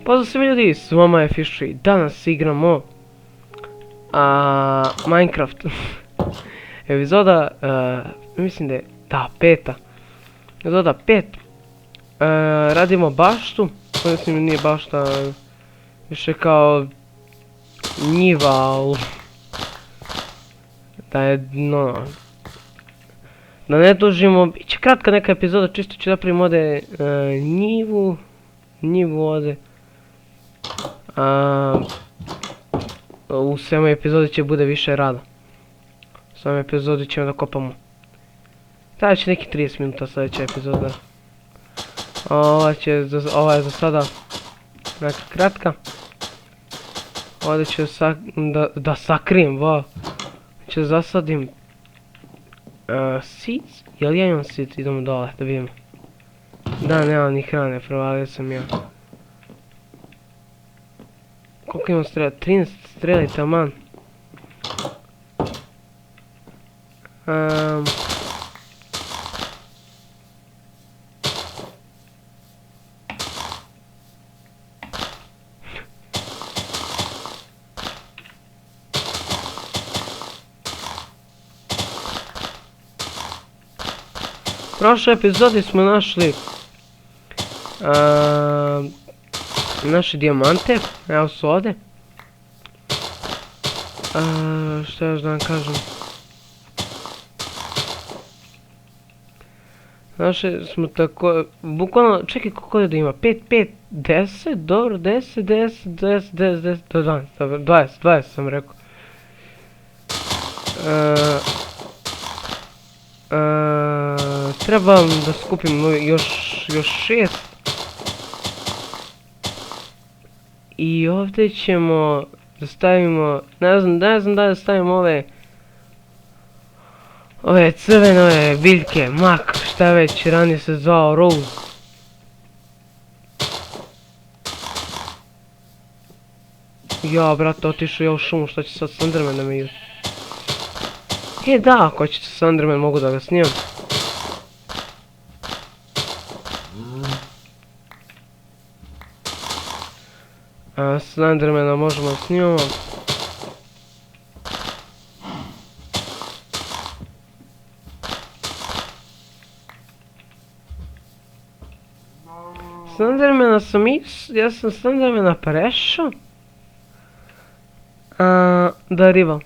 Pozdrav svima ljudi, s vama je Fishy. Danas igramo Minecraft. Epizoda, mislim da je, peta. Epizoda 5. Radimo baštu, mislim nije bašta, više kao njiva, ali da je, da ne dužimo, bit će kratka neka epizoda, čisto ću napravimo ovdje njivu ovdje. U sveme epizodi će bude više rada. U sveme epizodi ćemo da kopamo. Trajat će neki 30 minuta sljedeća epizoda. Ova je za sada neka kratka. Ovdje ću da sakrijem, wow. Ću zasadim seeds, jel ja imam seeds? Idemo dole da vidimo. Da, nemam ni hrane, provalio sam ja. Koliko imam strela? 13 strela i taman. U prošloj epizodi smo našli naše dijamante, evo su ovdje. Što još da vam kažem? Naše smo tako, bukvalno, čekaj koliko je da ima, 5, 5, 10, dobro, 10, 10, 10, 10, 10, 12, dobro, 20, 20 sam rekao. Trebam da skupim još 6. I ovdje ćemo da stavimo, ne znam da stavimo ove crvene biljke, mak, šta već ranije se zvao rose. Ja, brate, otišao ja u šumu, šta će sad s Enderman da me ide? Da, ako ćete s Enderman mogu da ga snimam. S Endermana možemo da snimamo. S Endermana ja sam s Endermana prešao da riba.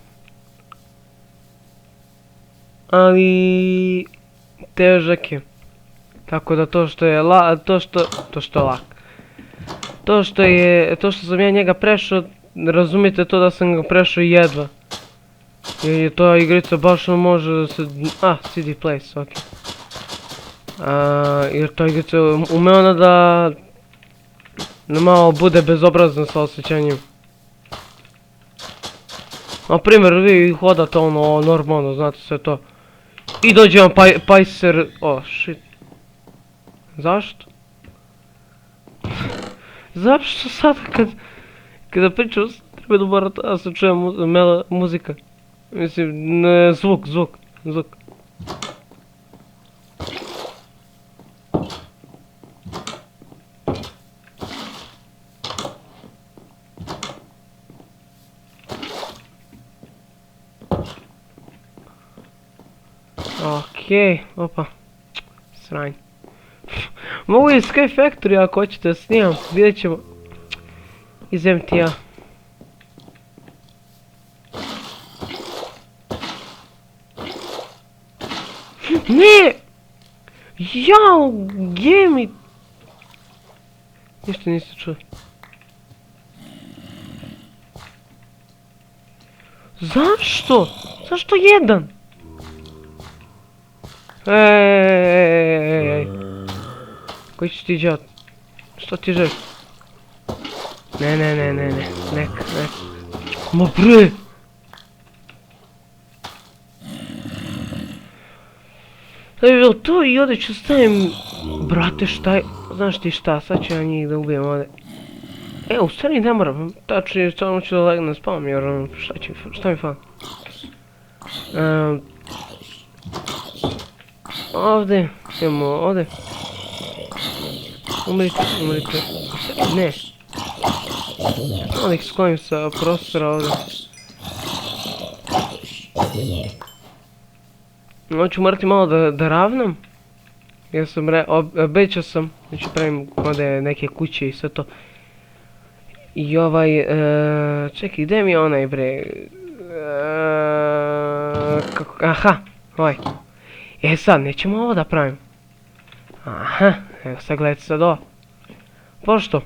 Ali težak je. Tako da to što je to što sam ja njega prešao, razumijete to da sam ga prešao jedva. Jer je to igrica baš može da se, CD place, ok. Jer to igrica ume ona da malo bude bezobrazna sa osjećanjem. Na primjer, vi hodate ono normalno, znate sve to. I dođe vam pajser, shit. Zašto? Zašto sad kada pričam treba da mora da se čuje muzika? Mislim, zvuk. Okej, opa. Sranj. Mogu iz Sky Factory ako hoćete da snimam, vidjet ćemo. Iz MTA. Ne! Jao, gdje mi? Ništa niste čuli. Zašto? Zašto jedan? Ej. Koji ćeš ti džat? Što ti želiš? Ne. Nek. Ma bre! Da bi bilo to i ovdje ću stavim... Brate, šta je? Znaš ti šta, sad ću ja njih da ubijem ovdje. U stvari ne moram, tačno samo ću da legnem spavam jer šta mi fali? Ovdje, idemo ovdje. Umrite. Ne. Onda ih sklonim sa prostora ovdje. Hoću morati malo da ravnam. Jer sam obećao sam, znači pravim ovdje neke kuće i sve to. I čekaj, gdje mi je onaj bre? Aha, ovaj. Sad, nećemo ovo da pravim. Aha, evo sad gledajte sad ovo. Pošto?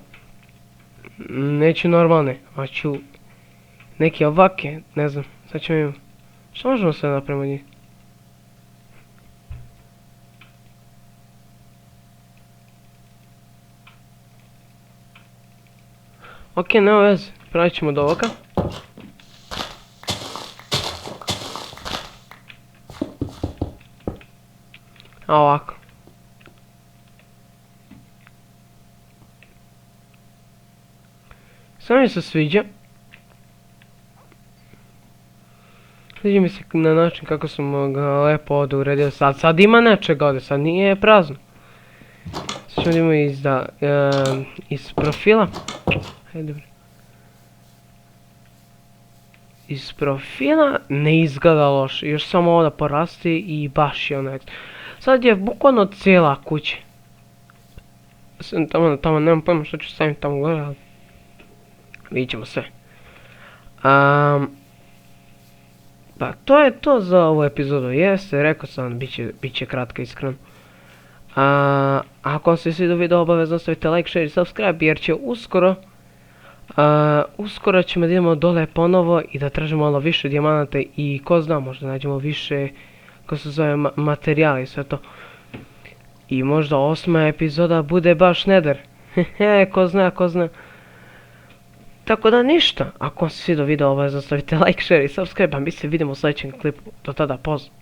Neću normalne, hoću neke ovake, ne znam, sad ćemo imati. Što možemo sve napravimo od njih? Ok, nema veze, pravit ćemo od ovoga. A ovako. Sve mi se sviđa. Sviđa mi se na način kako sam ga lepo ovdje uredio. Sad ima nečega ovdje, sad nije prazno. Sad ćemo da imamo iz profila. Hajde bre. Iz profila ne izgleda loše, još samo ovo da porasti i baš je ono. Sad je bukvalno cijela kuća. Tamo nemam pojma što ću staviti tamo gore, ali vidjet ćemo sve. Pa to je to za ovu epizodu, jeste, rekao sam, bit će kratka iskreno. Ako vam se svidio video, obavezno stavite like, share i subscribe jer će uskoro ćemo da idemo dole ponovo i da tražimo malo više dijamanata i ko zna, možda nađemo više, ko se zove, materijala i sve to. I možda 8. epizoda bude baš Nether. Ko zna, ko zna. Tako da ništa, ako vam se svidio video, obavezno stavite like, share i subscribe, a mi se vidimo u sljedećem klipu. Do tada, pozdrav.